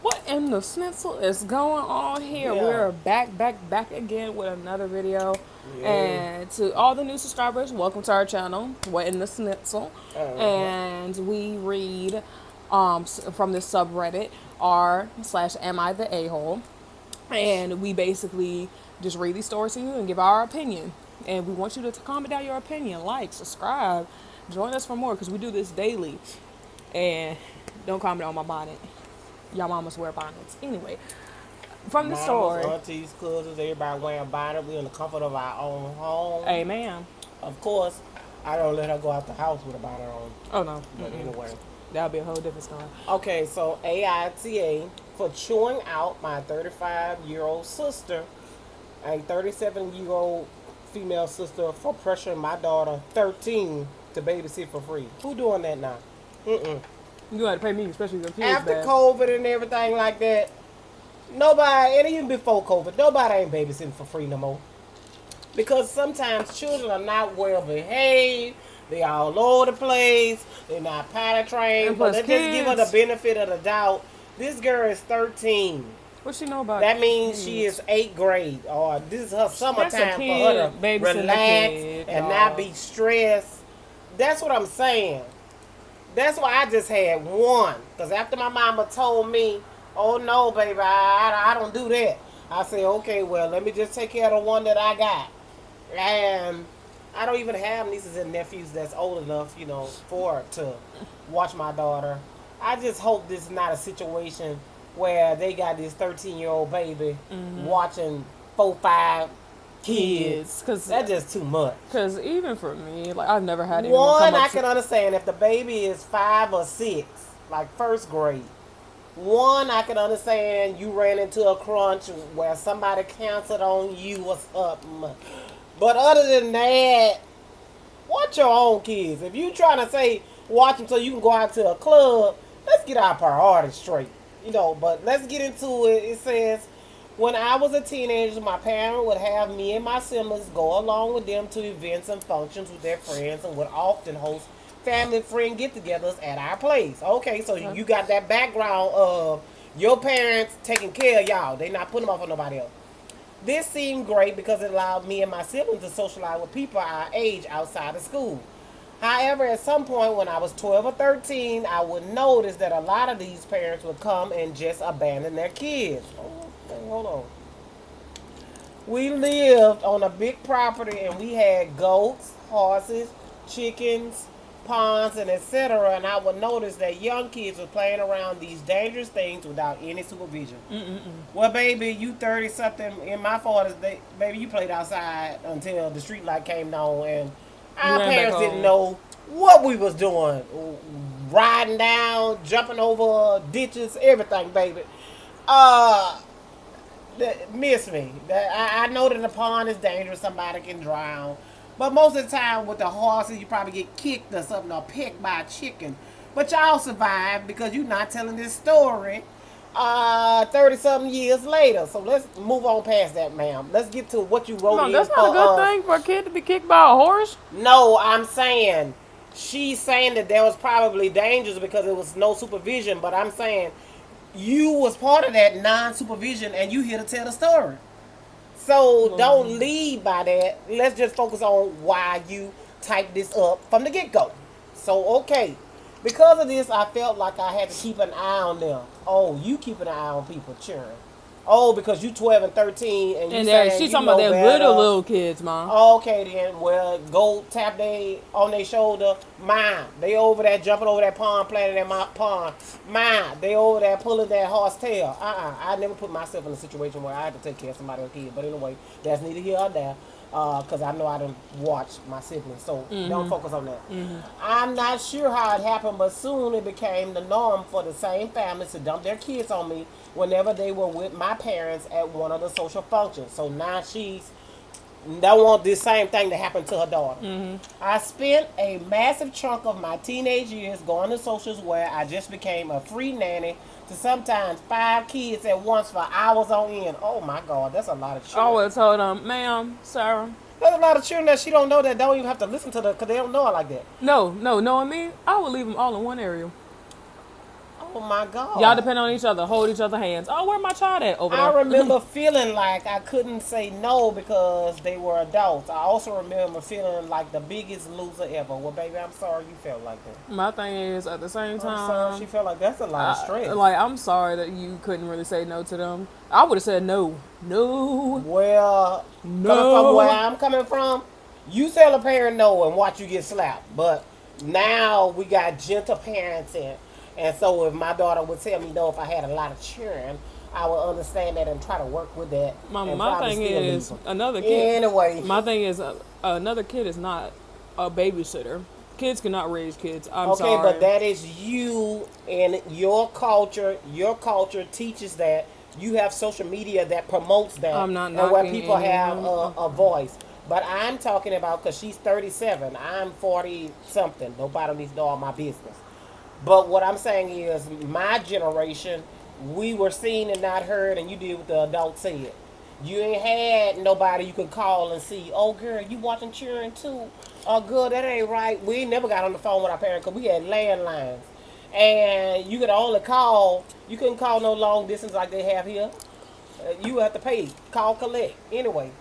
What in the schnitzel is going on here? Yeah. We're back again with another video. Yeah. And to all the new subscribers, welcome to our channel, What in the Schnitzel. Uh-huh. And we read from this subreddit, r/am I the a-hole. And we basically just read these stories to you and give our opinion. And we want you to comment down your opinion, like, subscribe, join us for more because we do this daily. And don't comment on my bonnet. Y'all mamas wear bonnets. Anyway, from the Mamas, story. aunties, cousins, everybody wearing bonnet. We in the comfort of our own home. Amen. Of course, I don't let her go out the house with a bonnet on. Oh no. But anyway. That'll be a whole different story. Okay, so AITA for chewing out my 35-year-old sister, a 37-year-old female sister for pressuring my daughter, 13, to babysit for free. Who doing that now? Mm-mm. You gotta pay me, especially your kids. After bad. COVID and everything like that, nobody, and even before COVID, nobody ain't babysitting for free no more. Because sometimes children are not well behaved. They all over the place. They're not potty trained. And But plus let's just give her the benefit of the doubt. This girl is 13. What she know about That means kids? she is 8th grade. Or this is her summertime for her to babysitting a relax kid, and dog. not be stressed. That's what I'm saying. That's why I just had one. Because after my mama told me, oh no, baby, I don't do that. I said, okay, well, let me just take care of the one that I got. And I don't even have nieces and nephews that's old enough, for to watch my daughter. I just hope this is not a situation where they got this 13-year-old baby watching 4, 5 kids. Cause That's just too much. Cause even for me, like I've never had anyone One, come up I can understand if the baby is 5 or 6, like first grade. One, I can understand you ran into a crunch where somebody canceled on you or something. But other than that, watch your own kids. If you trying to say watch them so you can go out to a club, let's get our priorities straight. But let's get into it. It says, when I was a teenager, my parent would have me and my siblings go along with them to events and functions with their friends and would often host family friend get-togethers at our place. Okay, so you got that background of your parents taking care of y'all. They not putting them off on nobody else. This seemed great because it allowed me and my siblings to socialize with people our age outside of school. However, at some point when I was 12 or 13, I would notice that a lot of these parents would come and just abandon their kids. Oh, okay, hold on. We lived on a big property and we had goats, horses, chickens, ponds, and etc. And I would notice that young kids were playing around these dangerous things without any supervision. Well, baby, you 30 something. In my 40s, baby, you played outside until the street light came on, and our parents didn't know what we was doing. Riding down, jumping over ditches, everything, baby. Miss me. I know that the pond is dangerous. Somebody can drown. But most of the time with the horses, you probably get kicked or something or picked by a chicken. But y'all survived because you're not telling this story 30-something years later. So let's move on past that, ma'am. Let's get to what you wrote in that's for not a good thing for a kid to be kicked by a horse. No, I'm saying, she's saying that there was probably dangers because there was no supervision. But I'm saying you was part of that non-supervision and you here to tell the story. So don't lead by that. Let's just focus on why you typed this up from the get-go. So, okay. Because of this, I felt like I had to keep an eye on them. Oh, you keep an eye on people, cheering. Oh, because you 12 and 13 and you saying she's you talking know about their better. little kids, Mom. Okay, then. Well, go tap they on their shoulder. Mine. They over there jumping over that pond, playing in that pond. Mine. They over there pulling that horse tail. I never put myself in a situation where I had to take care of somebody else's kid. But anyway, that's neither here or there. Because I know I done watch my siblings. So don't focus on that. I'm not sure how it happened, but soon it became the norm for the same families to dump their kids on me whenever they were with my parents at one of the social functions. So now she's don't want this same thing to happen to her daughter. I spent a massive chunk of my teenage years going to socials where I just became a free nanny to sometimes 5 kids at once for hours on end. Oh my God, that's a lot of children. I would have told them, ma'am, Sarah. There's a lot of children that she don't know that don't even have to listen to her because they don't know her like that. No, knowing me, I would leave them all in one area. Oh Oh my God. Y'all depend on each other, hold each other's hands. Oh, where my child at? Over I there. remember feeling like I couldn't say no because they were adults. I also remember feeling like the biggest loser ever. Well, baby, I'm sorry you felt like that. My thing is, at the same I'm sorry time, she felt like that's a lot of stress. like, I'm sorry that you couldn't really say no to them. I would have said no. No. Well, coming from where No. I'm coming from, you tell a parent no and watch you get slapped. But now we got gentle parenting. And so if my daughter would tell me no if I had a lot of children, I would understand that and try to work with that. And My probably thing still leave is, them. another kid. Anyway. My thing is, another kid is not a babysitter. Kids cannot raise kids. I'm Okay, sorry. but that is you and your culture. Your culture teaches that. You have social media that promotes that. I'm not and where knocking people have anyone. a voice. But I'm talking about because she's 37. I'm 40 something. Nobody needs to know all my business. But what I'm saying is, my generation, we were seen and not heard, and you did what the adults said. You ain't had nobody you could call and see, oh, girl, you watching cheering too? Oh, girl, that ain't right. We ain't never got on the phone with our parents because we had landlines. And you could only call, you couldn't call no long distance like they have here. You have to pay, call, collect. Anyway,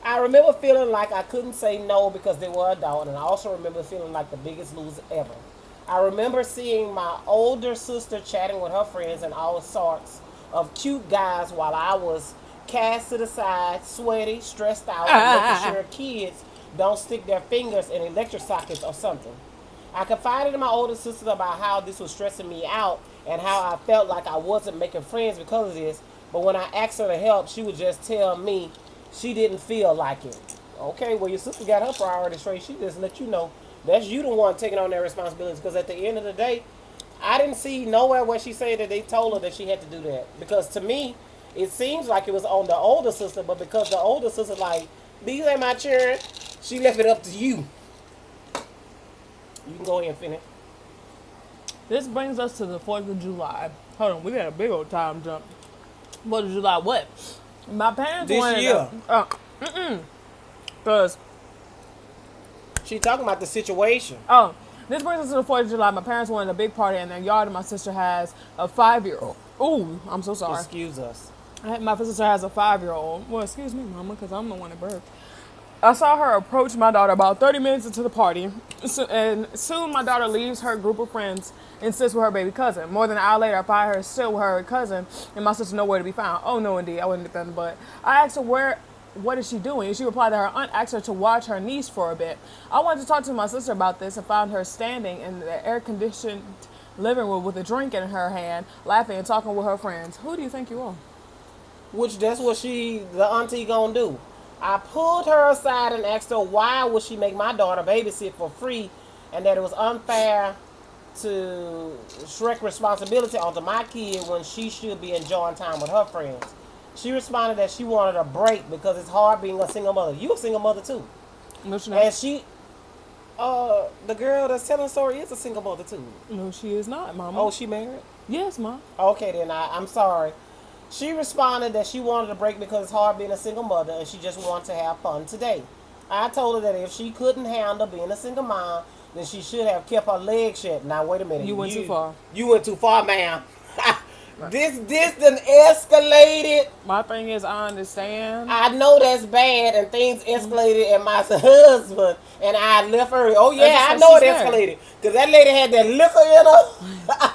I remember feeling like I couldn't say no because they were adult, and I also remember feeling like the biggest loser ever. I remember seeing my older sister chatting with her friends and all sorts of cute guys while I was cast to the side, sweaty, stressed out, and making sure kids don't stick their fingers in electric sockets or something. I confided in my older sister about how this was stressing me out and how I felt like I wasn't making friends because of this. But when I asked her to help, she would just tell me she didn't feel like it. Okay, well, your sister got her priorities straight. She just let you know that's you the one taking on their responsibilities. Because at the end of the day, I didn't see nowhere where she said that they told her that she had to do that. Because to me, it seems like it was on the older sister, but because the older sister like, these ain't my children, she left it up to you. You can go ahead and finish. This brings us to the 4th of July. Hold on, we got a big old time jump. 4th of July, what? My parents This wanted year. Because, She talking about the situation. this brings us to the 4th of July. My parents wanted a big party in their yard, and my sister has a 5-year-old. Ooh, I'm so sorry. Excuse us. My sister has a 5-year-old. Well, excuse me, mama, because I'm the one that birthed. I saw her approach my daughter about 30 minutes into the party, and soon my daughter leaves her group of friends and sits with her baby cousin. More than an hour later, I find her still with her cousin, and my sister nowhere to be found. Oh, no, indeed, I wouldn't have done it, but I asked her what is she doing? And she replied that her aunt asked her to watch her niece for a bit. I wanted to talk to my sister about this and found her standing in the air-conditioned living room with a drink in her hand, laughing and talking with her friends. Who do you think you are? Which that's what the auntie gonna do. I pulled her aside and asked her why would she make my daughter babysit for free and that it was unfair to shrek responsibility onto my kid when she should be enjoying time with her friends. She responded that she wanted a break because it's hard being a single mother. You a single mother too. No, she And not. she, the girl that's telling the story is a single mother too. No, she is not, mama. Oh, she married? Yes, mom. Okay, then I'm sorry. She responded that she wanted a break because it's hard being a single mother and she just wants to have fun today. I told her that if she couldn't handle being a single mom, then she should have kept her legs shut. Now, wait a minute. You went too far. You went too far, ma'am. This done escalated. My thing is, I understand. I know that's bad and things escalated and my husband and I left her. Oh, yeah, I That's know what it she said. escalated. Because that lady had that liquor in her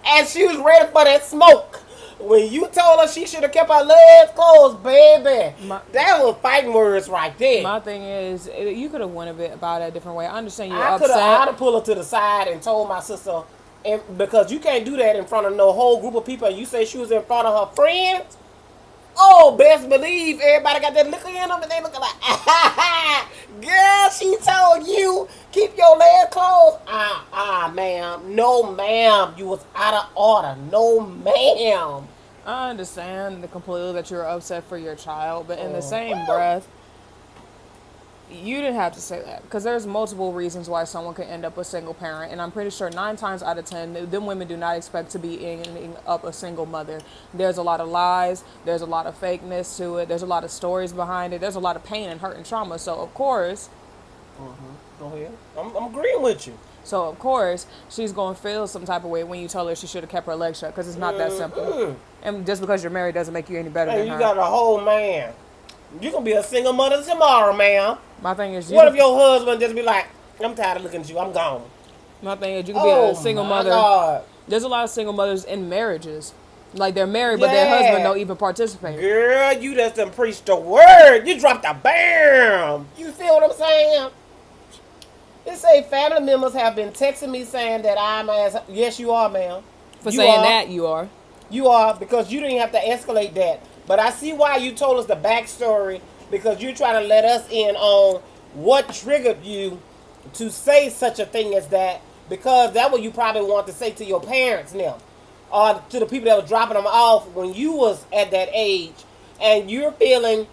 and she was ready for that smoke. When you told her she should have kept her legs closed, baby, that was fighting words right there. My thing is, you could have went about it a different way. I understand you're I'd upset. have pulled her to the side and told my sister, and because you can't do that in front of no whole group of people, and you say she was in front of her friends. Oh, best believe everybody got that liquor in them, and they looking like, girl, she told you keep your legs closed. Ma'am, no, ma'am, you was out of order. No, ma'am. I understand completely that you're upset for your child, but in the same breath, you didn't have to say that because there's multiple reasons why someone could end up a single parent, and I'm pretty sure 9 times out of 10, them women do not expect to be ending up a single mother. There's a lot of lies, there's a lot of fakeness to it, there's a lot of stories behind it, there's a lot of pain and hurt and trauma. So of course, Go ahead. I'm agreeing with you. So of course she's gonna feel some type of way when you tell her she should have kept her legs shut, because it's not that simple. And just because you're married doesn't make you any better And than you her. got a whole man. You can be a single mother tomorrow, ma'am. My thing is, What if your husband just be like, I'm tired of looking at you, I'm gone. my thing is, you can be Oh a single my mother. God. There's a lot of single mothers in marriages, like they're married but their Yeah. husband don't even participate. Girl, you just done preached the word. You dropped a bam. You feel what I'm saying? It say family members have been texting me saying that I'm as yes you are, ma'am. For You saying are. that, you are. You are, because you didn't have to escalate that. But I see why you told us the backstory, because you're trying to let us in on what triggered you to say such a thing as that, because that's what you probably want to say to your parents now, or to the people that were dropping them off when you was at that age, and you're feeling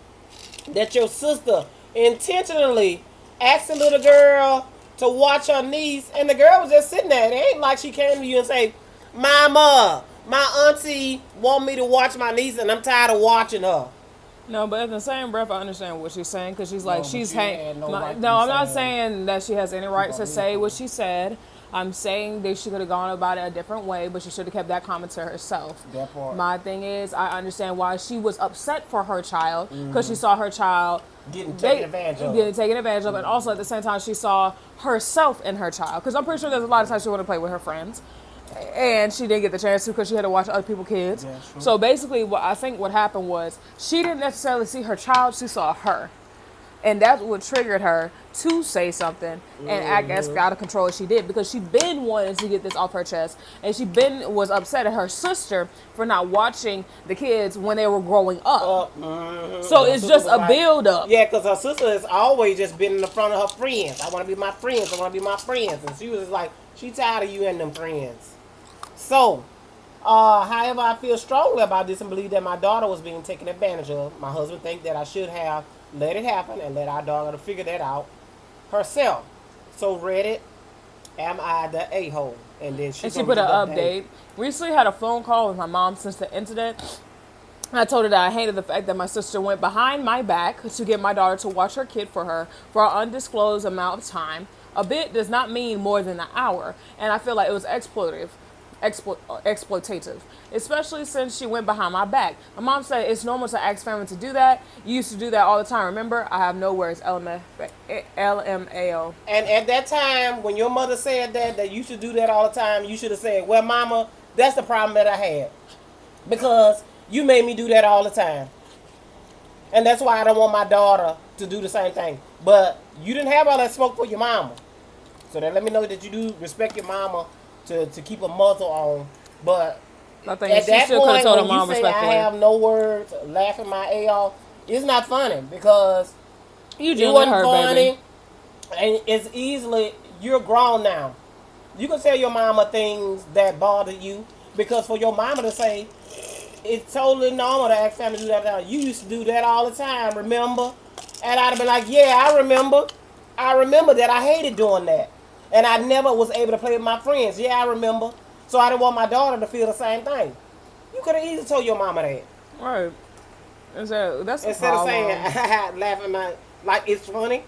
that your sister intentionally asked the little girl to watch her niece, and the girl was just sitting there. It ain't like she came to you and say, Mama, my auntie want me to watch my niece and I'm tired of watching her. No, but in the same breath, I understand what she's saying, because she's No, like, but she's you had no right to no, be I'm not saying- saying that she has any right to say what she said. I'm saying that she could have gone about it a different way, but she should have kept that comment to herself. That part. My thing is, I understand why she was upset for her child, because she saw her child Getting taken advantage of. getting taken advantage of, and also at the same time she saw herself in her child. Because I'm pretty sure there's a lot of times she wanted to play with her friends, and she didn't get the chance to because she had to watch other people's kids. Yeah, true. So basically, what I think what happened was she didn't necessarily see her child; she saw her, and that's what triggered her to say something and act as out of control as she did, because she been wanting to get this off her chest, and she been was upset at her sister for not watching the kids when they were growing up. So Her it's sister just was a like- build up. Yeah, because her sister has always just been in the front of her friends. I want to be my friends. I want to be my friends. And she was just like, she tired of you and them friends. So, however, I feel strongly about this and believe that my daughter was being taken advantage of. My husband think that I should have let it happen and let our daughter figure that out herself. So Reddit, am I the a-hole? And then And she put an update. Recently had a phone call with my mom since the incident. I told her that I hated the fact that my sister went behind my back to get my daughter to watch her kid for her for an undisclosed amount of time. A bit does not mean more than an hour, and I feel like it was exploitative, especially since she went behind my back. My mom said it's normal to ask family to do that. You used to do that all the time. Remember, I have no words. LMAO. And at that time, when your mother said that you should do that all the time, you should have said, well, mama, that's the problem that I had. Because you made me do that all the time. And that's why I don't want my daughter to do the same thing. But you didn't have all that smoke for your mama. So that let me know that you do respect your mama to keep a muzzle on. But I think at she that still could have point, told her when you mom say I respectfully. have no words, laughing my A off, it's not funny, because You it just wasn't her, funny. baby. And it's easily, you're grown now. You can tell your mama things that bother you, because for your mama to say, it's totally normal to ask family to do that now. You used to do that all the time, remember? And I'd have been like, yeah, I remember. I remember that I hated doing that. And I never was able to play with my friends. Yeah, I remember. So I didn't want my daughter to feel the same thing. You could have easily told your mama that. Right. That's the Instead of problem. saying, laughing like it's funny.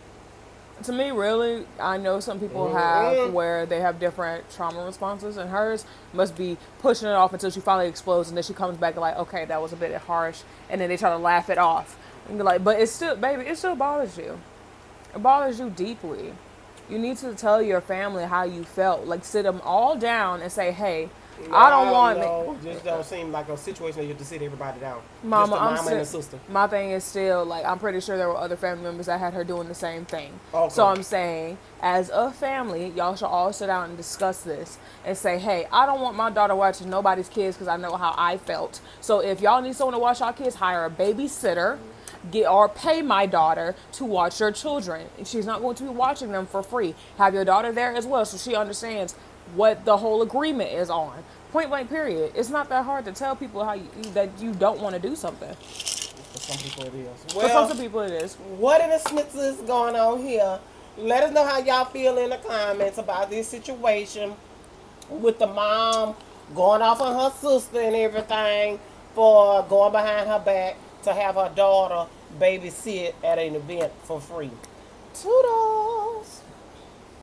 To me, really, I know some people have where they have different trauma responses, and hers must be pushing it off until she finally explodes, and then she comes back and like, okay, that was a bit harsh, and then they try to laugh it off. And you're like, but it's still, baby, it still bothers you. It bothers you deeply. You need to tell your family how you felt. Like, sit them all down and say, hey, I don't want No, just don't seem like a situation that you have to sit everybody down. Mama, just the mama I'm and the sister. My thing is still, like, I'm pretty sure there were other family members that had her doing the same thing. Okay. So I'm saying, as a family, y'all should all sit down and discuss this and say, hey, I don't want my daughter watching nobody's kids because I know how I felt. So if y'all need someone to watch y'all kids, hire a babysitter. Or pay my daughter to watch your children. She's not going to be watching them for free. Have your daughter there as well so she understands what the whole agreement is on. Point blank period. It's not that hard to tell people that you don't want to do something. For some people it is. For some people it is. What in the Smiths is going on here? Let us know how y'all feel in the comments about this situation with the mom going off on her sister and everything for going behind her back to have her daughter babysit at an event for free. Toodles!